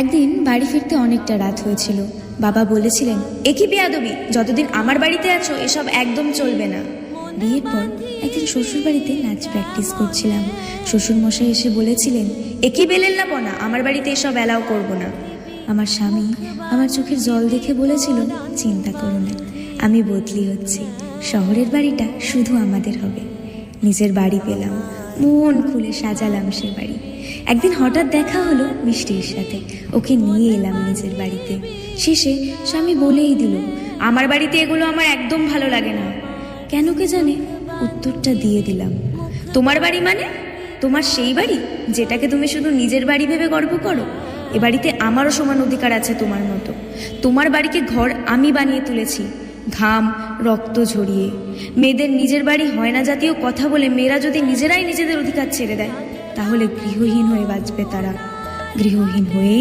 একদিন বাড়ি ফিরতে অনেকটা রাত হয়েছিল। বাবা বলেছিলেন, একই বেয়াদবি, যতদিন আমার বাড়িতে আছো এসব একদম চলবে না। বিয়ের পর একদিন শ্বশুর বাড়িতে নাচ প্র্যাকটিস করছিলাম। শ্বশুর মশাই এসে বলেছিলেন, একই বেলেল্লাপনা, আমার বাড়িতে এসব অ্যালাউ করবো না। আমার স্বামী আমার চোখের জল দেখে বলেছিল, চিন্তা করো না, আমি বদলি হচ্ছি, শহরের বাড়িটা শুধু আমাদের হবে। নিজের বাড়ি পেলাম, মন খুলে সাজালাম সে বাড়ি। একদিন হঠাৎ দেখা হলো মিষ্টির সাথে, ওকে নিয়ে এলাম নিজের বাড়িতে। শেষে স্বামী বলেই দিল, আমার বাড়িতে এগুলো আমার একদম ভালো লাগে না। কেন কে জানে উত্তরটা দিয়ে দিলাম, তোমার বাড়ি মানে তোমার সেই বাড়ি যেটাকে তুমি শুধু নিজের বাড়ি ভেবে গর্ব করো। এ বাড়িতে আমারও সমান অধিকার আছে তোমার মতো। তোমার বাড়িকে ঘর আমি বানিয়ে তুলেছি, ঘাম রক্ত ঝরিয়ে। মেয়েদের নিজের বাড়ি হয় না জাতীয় কথা বলে মেয়েরা যদি নিজেরাই নিজেদের অধিকার ছেড়ে দেয়, তাহলে গৃহহীন হয়ে বাঁচবে তারা, গৃহহীন হয়েই